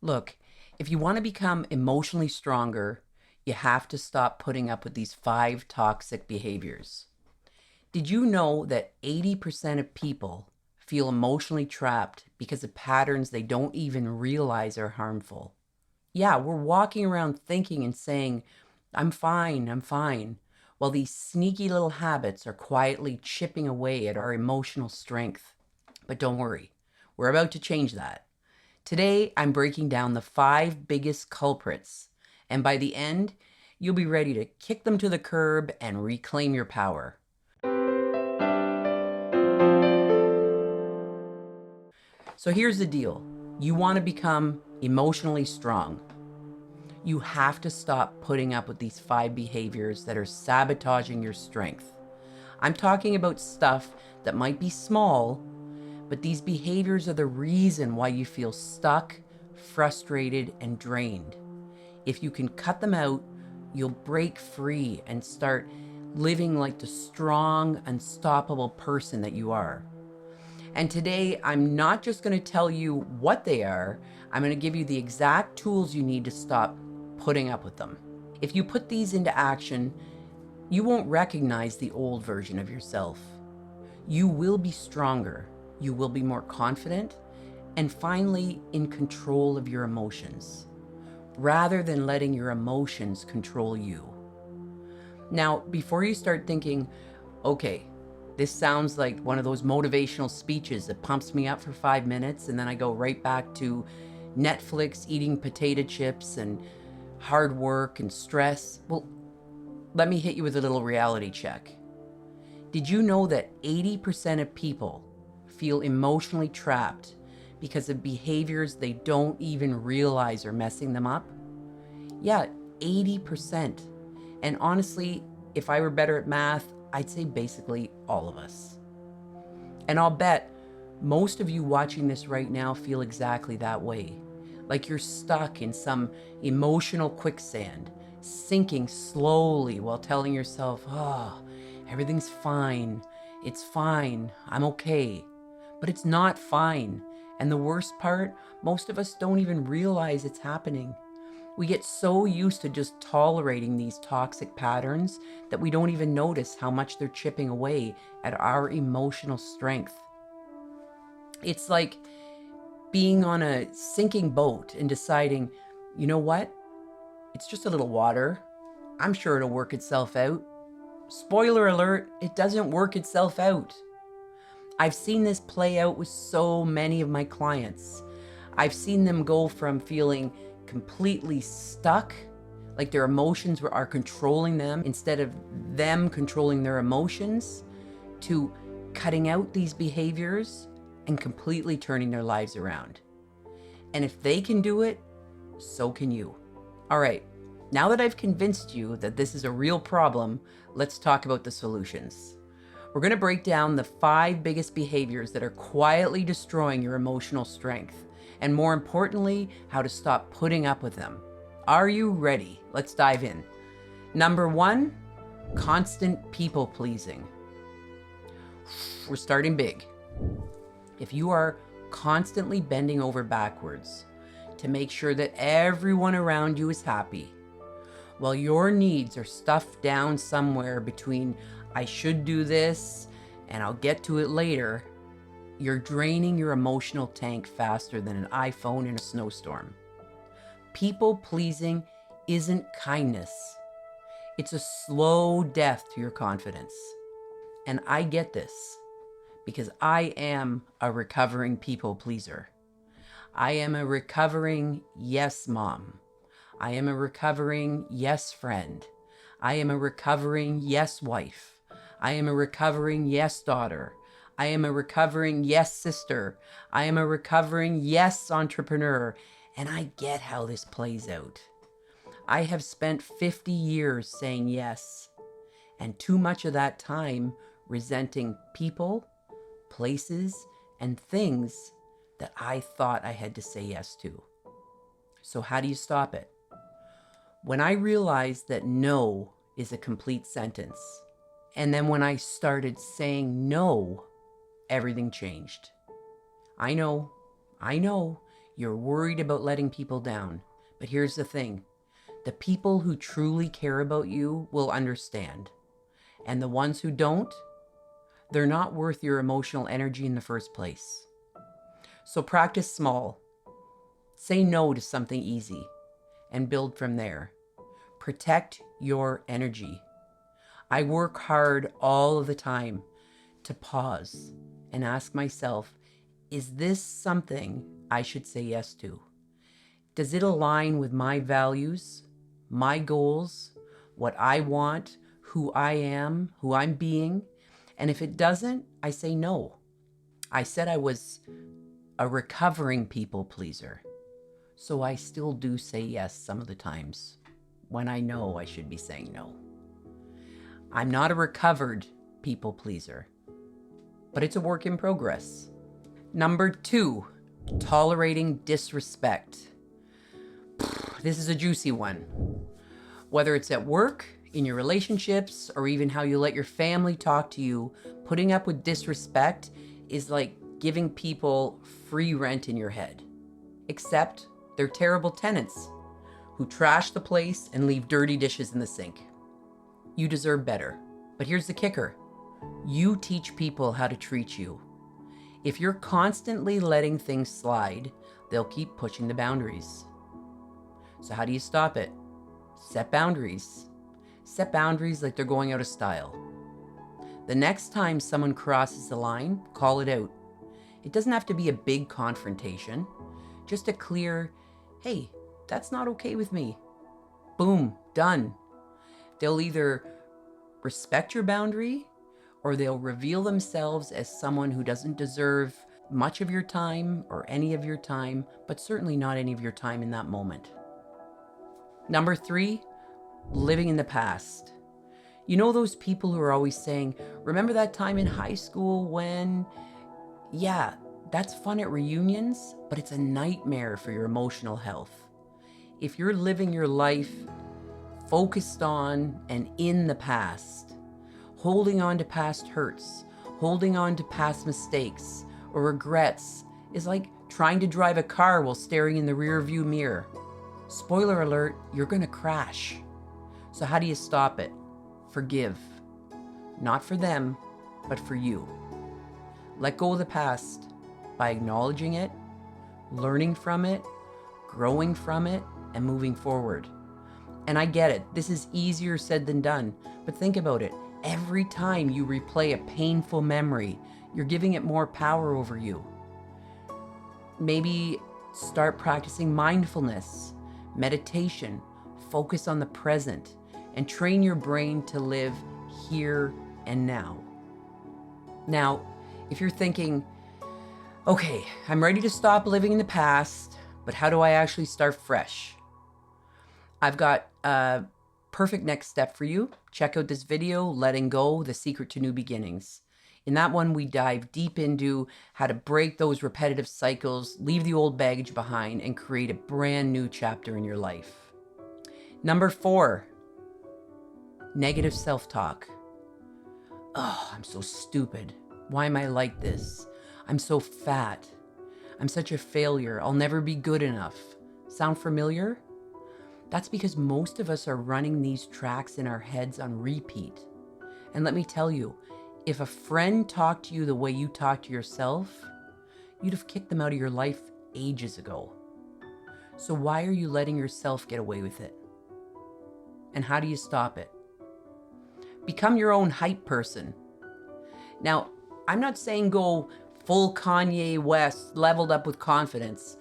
Look, if you want to become emotionally stronger, you have to stop putting up with these 5 toxic behaviors. Did you know that 80% of people feel emotionally trapped because of patterns they don't even realize are harmful? Yeah, we're walking around thinking and saying, I'm fine, while these sneaky little habits are quietly chipping away at our emotional strength. But don't worry, we're about to change that. Today, I'm breaking down the 5 biggest culprits, and by the end, you'll be ready to kick them to the curb and reclaim your power. So here's the deal. You want to become emotionally strong. You have to stop putting up with these 5 behaviors that are sabotaging your strength. I'm talking about stuff that might be small, but these behaviors are the reason why you feel stuck, frustrated, and drained. If you can cut them out, you'll break free and start living like the strong, unstoppable person that you are. And today, I'm not just going to tell you what they are, I'm going to give you the exact tools you need to stop putting up with them. If you put these into action, you won't recognize the old version of yourself. You will be stronger, you will be more confident, and finally in control of your emotions, rather than letting your emotions control you. Now, before you start thinking, okay, this sounds like one of those motivational speeches that pumps me up for 5 minutes and then I go right back to Netflix, eating potato chips and hard work and stress. Well, let me hit you with a little reality check. Did you know that 80% of people feel emotionally trapped because of behaviors they don't even realize are messing them up? Yeah, 80%. And honestly, if I were better at math, I'd say basically all of us. And I'll bet most of you watching this right now feel exactly that way. Like you're stuck in some emotional quicksand, sinking slowly while telling yourself, oh, everything's fine. It's fine. I'm okay. But it's not fine. And the worst part, most of us don't even realize it's happening. We get so used to just tolerating these toxic patterns that we don't even notice how much they're chipping away at our emotional strength. It's like being on a sinking boat and deciding, you know what? It's just a little water. I'm sure it'll work itself out. Spoiler alert, it doesn't work itself out. I've seen this play out with so many of my clients. I've seen them go from feeling completely stuck, like their emotions are controlling them instead of them controlling their emotions, to cutting out these behaviors and completely turning their lives around. And if they can do it, so can you. All right, now that I've convinced you that this is a real problem, let's talk about the solutions. We're going to break down the 5 biggest behaviors that are quietly destroying your emotional strength, and more importantly, how to stop putting up with them. Are you ready? Let's dive in. Number 1, constant people pleasing. We're starting big. If you are constantly bending over backwards to make sure that everyone around you is happy, while your needs are stuffed down somewhere between I should do this and I'll get to it later, you're draining your emotional tank faster than an iPhone in a snowstorm. People pleasing isn't kindness. It's a slow death to your confidence. And I get this because I am a recovering people pleaser. I am a recovering yes mom. I am a recovering yes friend. I am a recovering yes wife. I am a recovering yes daughter. I am a recovering yes sister. I am a recovering yes entrepreneur. And I get how this plays out. I have spent 50 years saying yes, and too much of that time resenting people, places, and things that I thought I had to say yes to. So how do you stop it? When I realized that no is a complete sentence, and then when I started saying no, everything changed. I know, You're worried about letting people down. But here's the thing. The people who truly care about you will understand. And the ones who don't, they're not worth your emotional energy in the first place. So practice small. Say no to something easy and build from there. Protect your energy. I work hard all of the time to pause and ask myself, is this something I should say yes to? Does it align with my values, my goals, what I want, who I am, who I'm being? And if it doesn't, I say no. I said I was a recovering people pleaser, so I still do say yes some of the times when I know I should be saying no. I'm not a recovered people pleaser, but it's a work in progress. Number 2, tolerating disrespect. This is a juicy one. Whether it's at work, in your relationships, or even how you let your family talk to you, putting up with disrespect is like giving people free rent in your head. Except they're terrible tenants who trash the place and leave dirty dishes in the sink. You deserve better. But here's the kicker. You teach people how to treat you. If you're constantly letting things slide, they'll keep pushing the boundaries. So how do you stop it? Set boundaries. Set boundaries like they're going out of style. The next time someone crosses the line, call it out. It doesn't have to be a big confrontation. Just a clear, hey, that's not okay with me. Boom, done. They'll either respect your boundary or they'll reveal themselves as someone who doesn't deserve much of your time or any of your time, but certainly not any of your time in that moment. Number 3, living in the past. You know those people who are always saying, remember that time in high school when... Yeah, that's fun at reunions, but it's a nightmare for your emotional health. If you're living your life focused on and in the past, holding on to past hurts, holding on to past mistakes or regrets is like trying to drive a car while staring in the rearview mirror. Spoiler alert, you're gonna crash. So how do you stop it? Forgive. Not for them, but for you. Let go of the past by acknowledging it, learning from it, growing from it, and moving forward. And I get it, this is easier said than done, but think about it. Every time you replay a painful memory, you're giving it more power over you. Maybe start practicing mindfulness, meditation, focus on the present, and train your brain to live here and now. Now, if you're thinking, okay, I'm ready to stop living in the past, but how do I actually start fresh? I've got a perfect next step for you. Check out this video, Letting Go, The Secret to New Beginnings. In that one, we dive deep into how to break those repetitive cycles, leave the old baggage behind, and create a brand new chapter in your life. Number 4, negative self-talk. Oh, I'm so stupid. Why am I like this? I'm so fat. I'm such a failure. I'll never be good enough. Sound familiar? That's because most of us are running these tracks in our heads on repeat. And let me tell you, if a friend talked to you the way you talk to yourself, you'd have kicked them out of your life ages ago. So why are you letting yourself get away with it? And how do you stop it? Become your own hype person. Now, I'm not saying go full Kanye West, leveled up with confidence,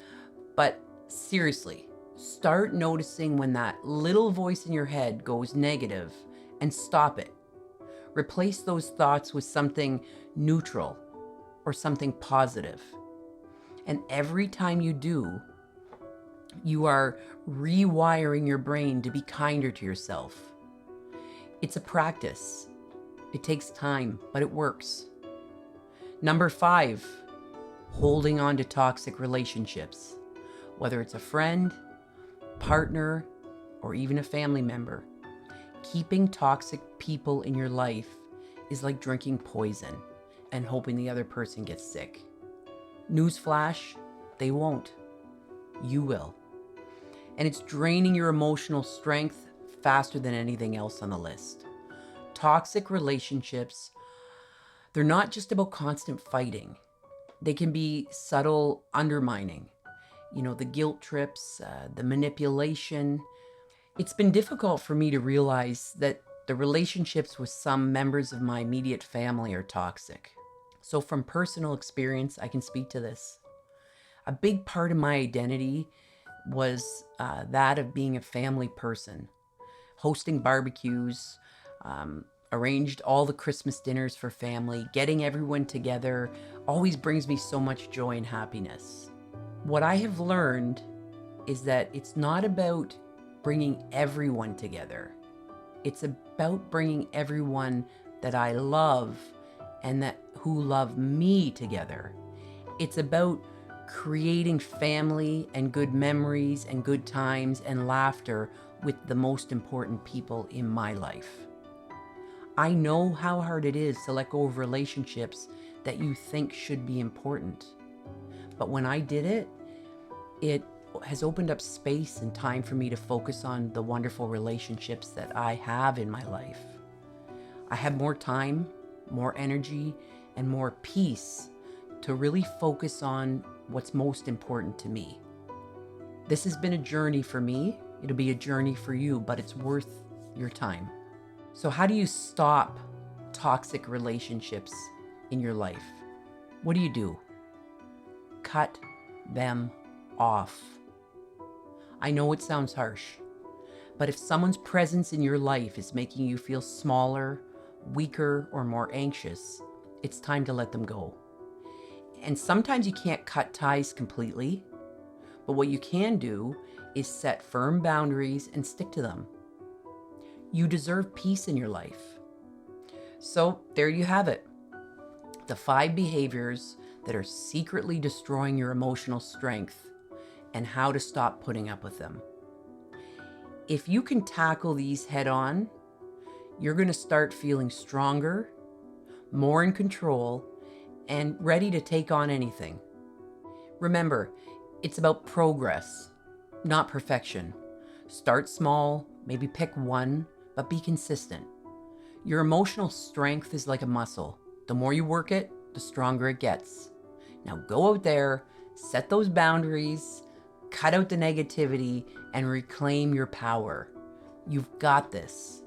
but seriously, start noticing when that little voice in your head goes negative and stop it. Replace those thoughts with something neutral or something positive. And every time you do, you are rewiring your brain to be kinder to yourself. It's a practice. It takes time, but it works. Number 5, holding on to toxic relationships. Whether it's a friend, partner, or even a family member. Keeping toxic people in your life is like drinking poison and hoping the other person gets sick. Newsflash, they won't. You will. And it's draining your emotional strength faster than anything else on the list. Toxic relationships, they're not just about constant fighting. They can be subtle undermining. The guilt trips, the manipulation. It's been difficult for me to realize that the relationships with some members of my immediate family are toxic. So from personal experience, I can speak to this. A big part of my identity was that of being a family person, hosting barbecues, arranged all the Christmas dinners for family, getting everyone together always brings me so much joy and happiness. What I have learned is that it's not about bringing everyone together. It's about bringing everyone that I love and that who love me together. It's about creating family and good memories and good times and laughter with the most important people in my life. I know how hard it is to let go of relationships that you think should be important. But when I did it, it has opened up space and time for me to focus on the wonderful relationships that I have in my life. I have more time, more energy, and more peace to really focus on what's most important to me. This has been a journey for me. It'll be a journey for you, but it's worth your time. So how do you stop toxic relationships in your life? What do? Cut them off. I know it sounds harsh, but if someone's presence in your life is making you feel smaller, weaker, or more anxious, it's time to let them go. And sometimes you can't cut ties completely, but what you can do is set firm boundaries and stick to them. You deserve peace in your life. So there you have it. The 5 behaviors that are secretly destroying your emotional strength and how to stop putting up with them. If you can tackle these head on, you're going to start feeling stronger, more in control, and ready to take on anything. Remember, it's about progress, not perfection. Start small, maybe pick one, but be consistent. Your emotional strength is like a muscle. The more you work it, the stronger it gets. Now go out there, set those boundaries, cut out the negativity, and reclaim your power. You've got this.